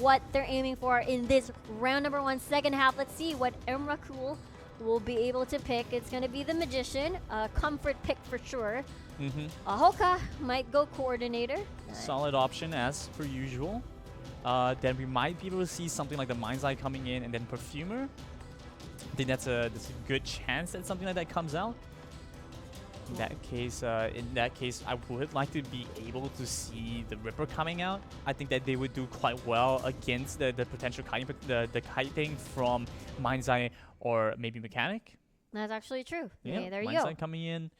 what they're aiming for in this round number 1, second half. Let's see what Emrakul will be able to pick. It's going to be the Magician, a comfort pick for sure. Hoka might go Coordinator. Solid option as per usual. Then we might be able to see something like the Mind's Eye coming in, and then Perfumer. I think that's a good chance that something like that comes out. In that case, I would like to be able to see the Ripper coming out. I think that they would do quite well against the potential kiting, the kiting from Mind's Eye or maybe Mechanic. That's actually true. Yeah, there you Mind's go. Eye coming in.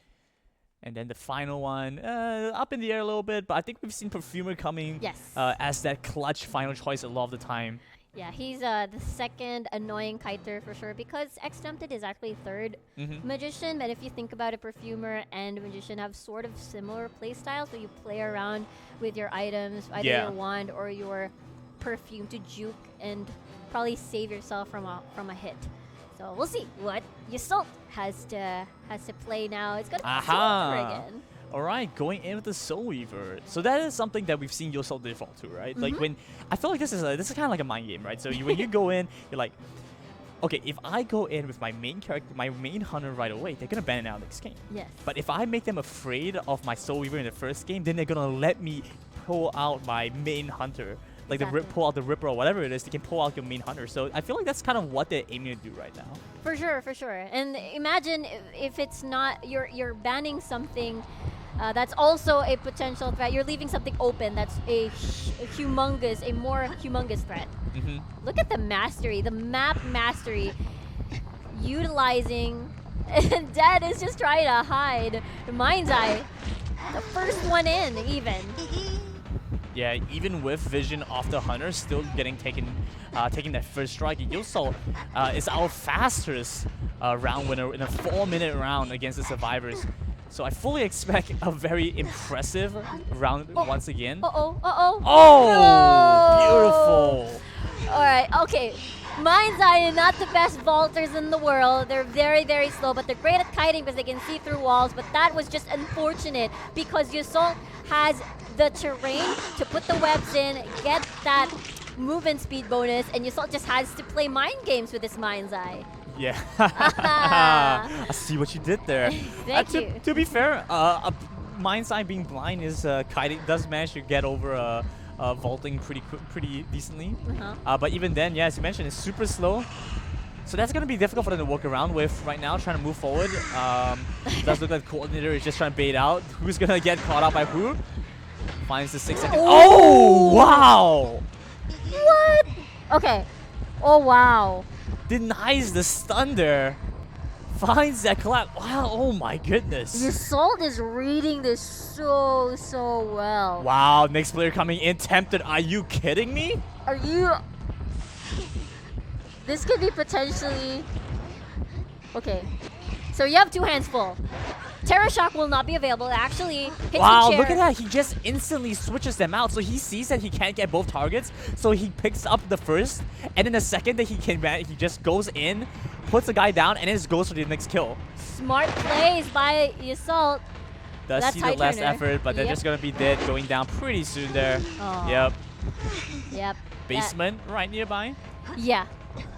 And then the final one, up in the air a little bit, but I think we've seen Perfumer coming as that clutch final choice a lot of the time. Yeah, he's the second annoying kiter for sure, because X-Tempted is actually third Magician. But if you think about it, Perfumer and Magician have sort of similar play styles, so you play around with your items, either your wand or your perfume to juke and probably save yourself from a hit. So we'll see what Yassault has to play now. It's gonna be Silver again. All right, going in with the Soul Weaver. So that is something that we've seen Yassault default to, right? Like when I feel like this is kind of like a mind game, right? So when you go in, you're like, okay, if I go in with my main character, my main hunter right away, they're gonna ban it out next game. Yes. But if I make them afraid of my Soul Weaver in the first game, then they're gonna let me pull out my main hunter. Like pull out the Ripper or whatever it is, they can pull out your main hunter. So I feel like that's kind of what they're aiming to do right now. For sure, for sure. And imagine if it's not, you're banning something that's also a potential threat. You're leaving something open that's a more humongous threat. Look at the mastery, the map mastery, utilizing, and Dead is just trying to hide. Mind's Eye, the first one in even. Yeah, even with vision off the hunter, still taking that first strike. Yassault is our fastest round winner in a 4-minute round against the survivors. So I fully expect a very impressive round once again. Oh, beautiful. All right, okay. Mind's Eye are not the best vaulters in the world. They're very, very slow, but they're great at kiting because they can see through walls. But that was just unfortunate because Yassault has the terrain to put the webs in, get that movement speed bonus, and Yassault just has to play mind games with this Mind's Eye. Yeah. I see what you did there. Thank you. To be fair, Mind's Eye being blind is kiting does manage to get over vaulting pretty decently. But even then, yeah, as you mentioned, it's super slow. So that's going to be difficult for them to work around with right now, trying to move forward. It does look like Coordinator is just trying to bait out. Who's going to get caught out by who? Finds the 6-second. Oh, wow! What? Okay. Oh, wow. Denies the stun there. Finds that collapse. Wow, oh my goodness. Yassault is reading this so well. Wow, next player coming in, Tempted. Are you kidding me? Are you... This could be potentially... Okay. So you have 2 hands full. Terra Shock will not be available. It actually hits the chair. Look at that. He just instantly switches them out. So he sees that he can't get both targets. So he picks up the first. And then the second that he can, he just goes in, puts the guy down, and then just goes for the next kill. Smart plays by Yassault. Does see the last effort, but they're just going to be dead, going down pretty soon there. Oh. Yep. Basement right nearby. Yeah.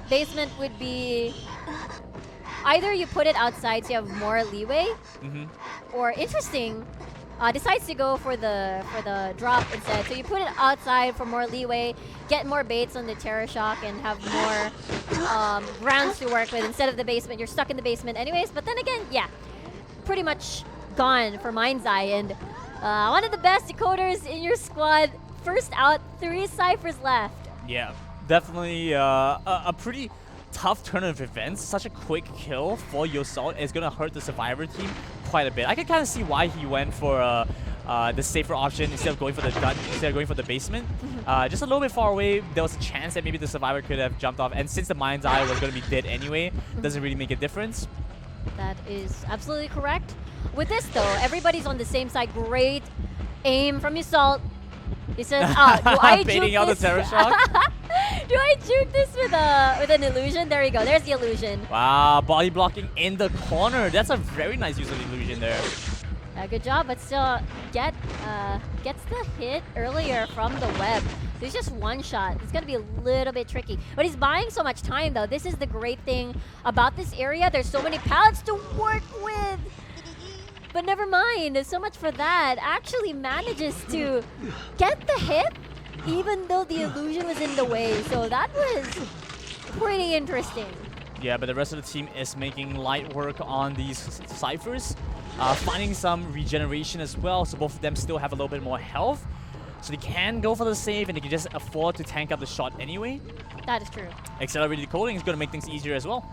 Basement would be... Either you put it outside so you have more leeway, or interesting, decides to go for the drop instead. So you put it outside for more leeway, get more baits on the Terra Shock, and have more grounds to work with instead of the basement. You're stuck in the basement anyways. But then again, yeah, pretty much gone for Mind's Eye. And one of the best decoders in your squad. First out, 3 ciphers left. Yeah, definitely a pretty tough turn of events. Such a quick kill for Yassault is going to hurt the survivor team quite a bit. I can kind of see why he went for the safer option instead of going for the basement. Just a little bit far away, there was a chance that maybe the survivor could have jumped off. And since the Mind's Eye was going to be dead anyway, doesn't really make a difference. That is absolutely correct. With this though, everybody's on the same side. Great aim from Yassault. He says, do I baiting out the Terra Shock? Do I juke this with an illusion? There you go. There's the illusion. Wow, body blocking in the corner. That's a very nice use of illusion there. Good job, but still gets the hit earlier from the web. There's just one shot. It's gonna be a little bit tricky, but he's buying so much time though. This is the great thing about this area. There's so many pallets to work with. But never mind. So much for that. Actually manages to get the hit, even though the illusion was in the way. So that was pretty interesting. Yeah, but the rest of the team is making light work on these ciphers, finding some regeneration as well, so both of them still have a little bit more health. So they can go for the save, and they can just afford to tank up the shot anyway. That is true. Accelerated decoding is going to make things easier as well.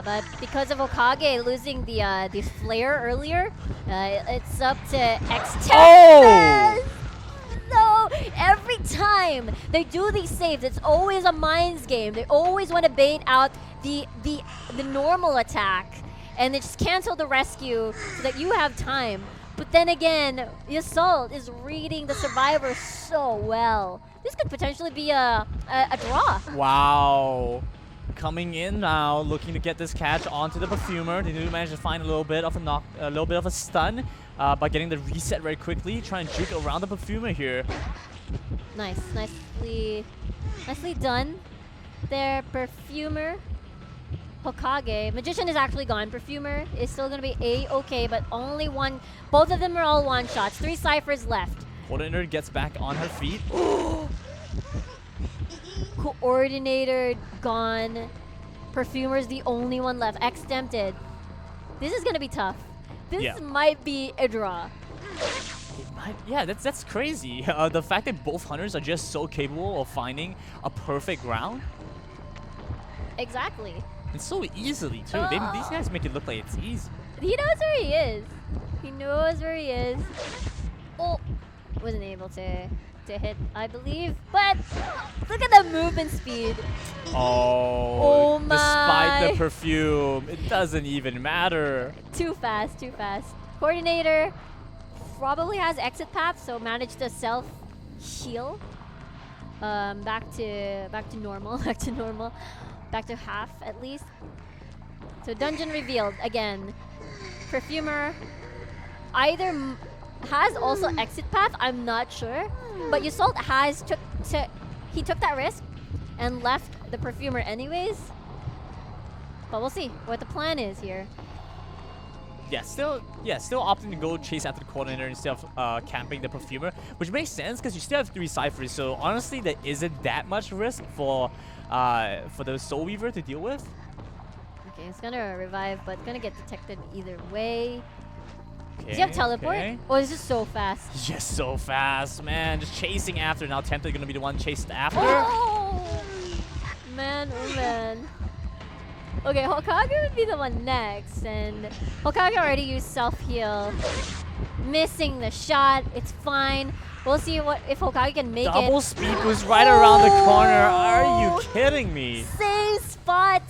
But because of Hokage losing the flare earlier, it's up to X10. Oh! No! Every time they do these saves, it's always a minds game. They always want to bait out the normal attack, and they just cancel the rescue so that you have time. But then again, the Assault is reading the survivor so well. This could potentially be a draw. Wow. Coming in now, looking to get this catch onto the Perfumer. They do manage to find a little bit of a stun by getting the reset very quickly. Try and juke around the Perfumer here. Nice, nicely done. There, Perfumer. Hokage. Magician is actually gone. Perfumer is still going to be A-okay, but only one. Both of them are all one-shots. 3 ciphers left. Coordinator gets back on her feet. Coordinator gone. Perfumer's the only one left. X-tempted. This is going to be tough. This might be a draw. Yeah, that's crazy. The fact that both hunters are just so capable of finding a perfect round. Exactly. And so easily, too. These guys make it look like it's easy. He knows where he is. He knows where he is. Oh, wasn't able to hit, I believe. But look at the movement speed. Oh my. Despite the perfume, it doesn't even matter. Too fast, too fast. Coordinator probably has exit path, so managed to self-heal. Back to normal, back to normal. Back to half, at least. So dungeon revealed again. Perfumer either has also exit path, I'm not sure. But Yusult he took that risk and left the Perfumer anyways. But we'll see what the plan is here. Yeah, still opting to go chase after the Coordinator instead of camping the Perfumer, which makes sense because you still have 3 ciphers. So honestly, there isn't that much risk for the Soul Weaver to deal with. Okay, it's gonna revive, but it's gonna get detected either way. Okay, Does he have teleport? okay. Oh, this is so fast. He's just so fast, man. Just chasing after. Now Tempted gonna be the one chased after. Oh man, oh man. Okay, Hokage would be the one next, and Hokage already used self-heal. Missing the shot, it's fine. We'll see if Hokage can make it. Double speed boost right around the corner. Are you kidding me? Same spot.